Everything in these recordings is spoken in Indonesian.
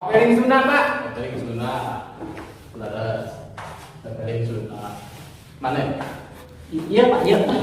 Paling Sunda, Pak. Paling Sunda. Laras. Paling Sunda. Mana? Iya, Pak. Iya, Pak.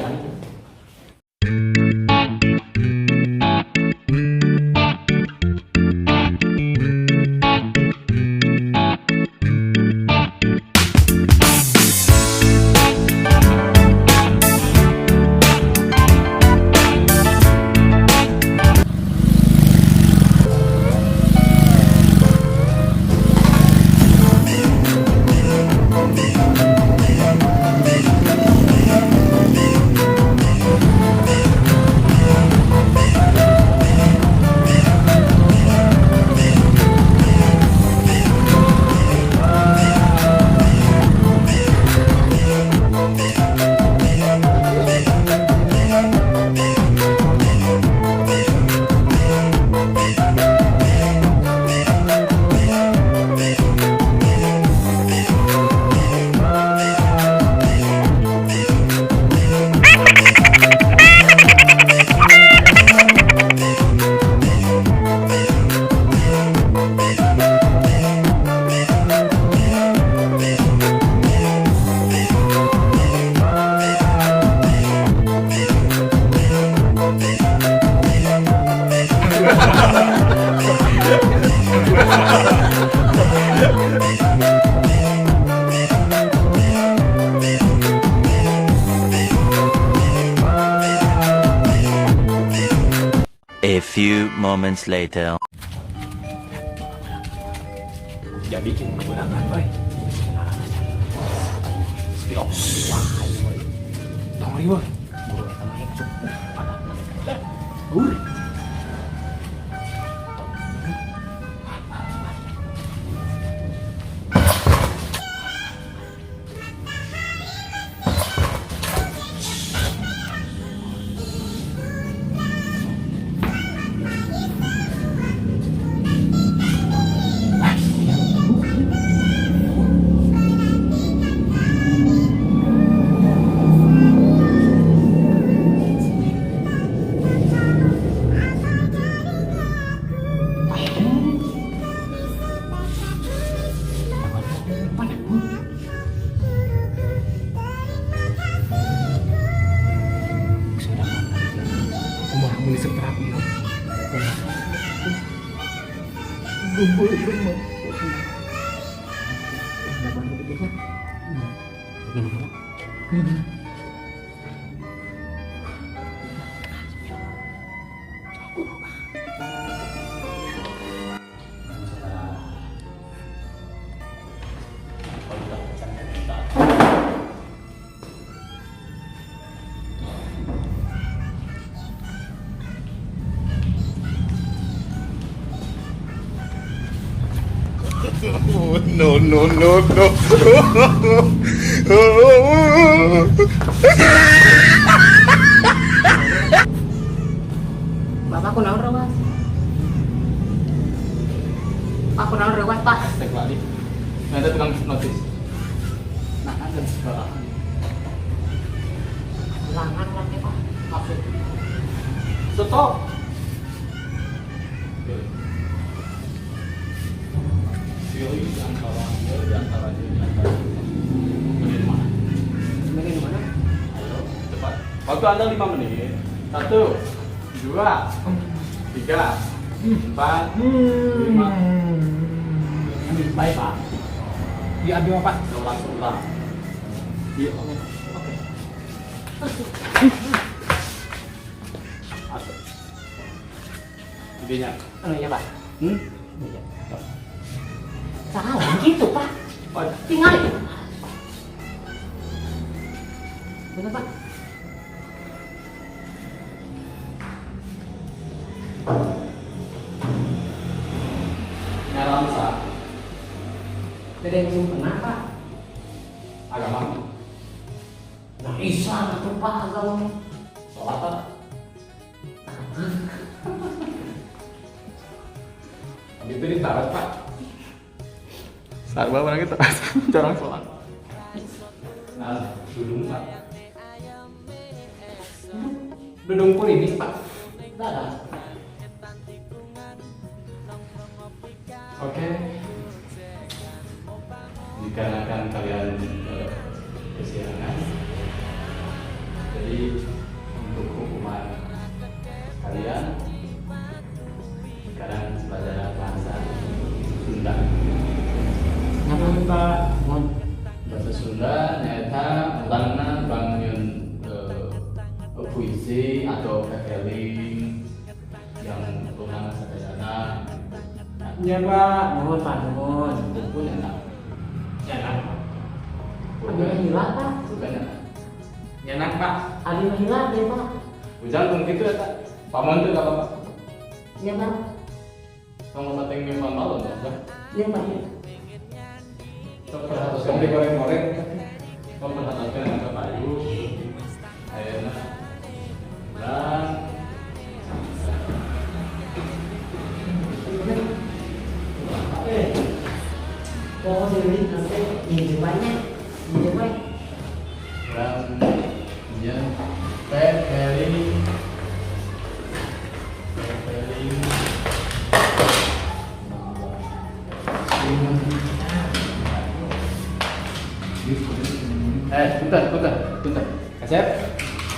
A few moments later. Jadi bikin kebenaran, boy. Stop. Tong ribu. Buru eta mah hek Buru. Oh, no, no, no, no. Bapak kunaon rewas? Pak kunaon rewas, Pak? Tek lagi. Ada tukang notis. Nah, ada sekarang. Langan lagi, Pak. Maksud. Stop. Di antara dia. Di mana? Sebagai mana? Ayo, cepat. Waktu Anda 5 menit. 1, 2, 3, 4, 5. Ambil baik, Pak. Diambil, Pak. Langsung lah. Iya, oke. Asal. Idenya. Iya, Pak. Hmm? Iya. Salah gitu, Pak. Oh, Tinggal. Benar, Pak. nyala bisa. Beda yang belum pernah, Pak. Agama. Nah, Islam itu, Pak, agama. Sholat apa? Gitu di tarat, Pak. Saat bawa kita jarang sholat. Nah, dudung, Pak. Dudung pun ini, Pak. Tidak ada. Oke. Dikarenakan kalian kesiangan, jadi untuk hukuman kalian sekarang pelajaran bahasa Sunda. Kenapa Pak? Mohon. Bahasa Sunda nyata ulangna bangun puisi atau kekeling yang ulangna sadayana. Ya Pak, mohon Pak, mohon. Buku enak. Jangan. Ada yang hilang Pak? Bukan enak. Jangan Pak. Ada yang hilang deh Pak. Ujang pun gitu ya tak. Paman tuh apa Pak? Ya Pak. Kamu penting memang malam ya Pak. Ya Pak. Perhatikan digoreng-goreng. Kamu perhatikan dengan kayu. Ayeuna. Dan Oh, jadi nanti minjem banyak. Minjem banyak. dan ya kekeling. Bentar. Kasep.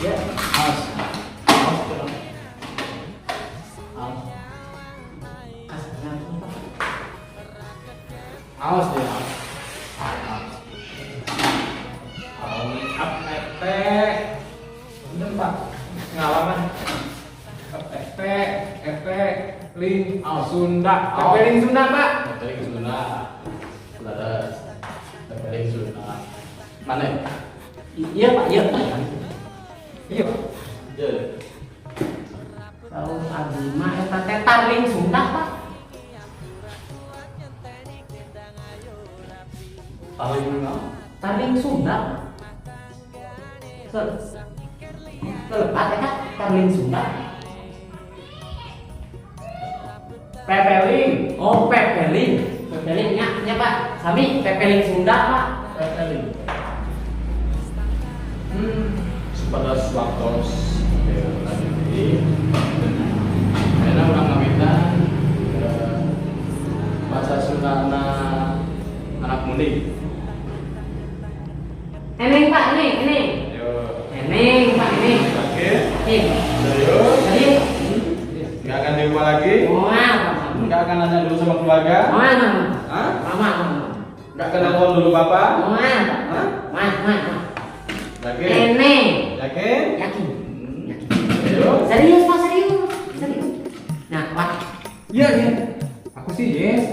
Ya. Awas. Kasihnya Pak. Awas deh. Bener Pak, pengalaman efek link Sunda, link Sunda Pak. Kekeling Sunda. Ladas. Kekeling Sunda. Mana? Iya Pak, iya Pak. Iya Pak. Ya. Kalau tadi mah eta teh tarling Sunda Pak. Paling mana? Tarling Sunda. Kelepat ya Kak, tarling Sunda. Pepeling. Oh, pepeling. Pepeling nya Pak. Sami pepeling Sunda Pak. Kekeling. Pada suatu lagi ini, karena orang Nawita bahasa Sunda anak muda. Eneng Pak, eneng. Yo, Eneng Pak, eneng. oke. Ayo. Ayo. Nggak akan di rumah lagi. Nggak akan nanya dulu sama keluarga. Hah? Mama. Nggak kenal dulu bapak. Mama. Yakin? Eneng. Yakin? Yakin. Ayo. Serius Pak, serius. Nah, Pak. Iya. Aku sih yes.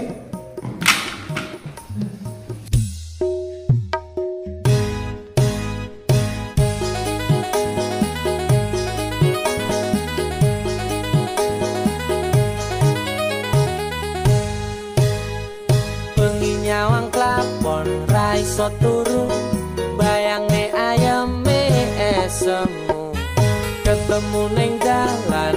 Penginyawang klapon raiso turu bayang ayam semu ketemu neng jalan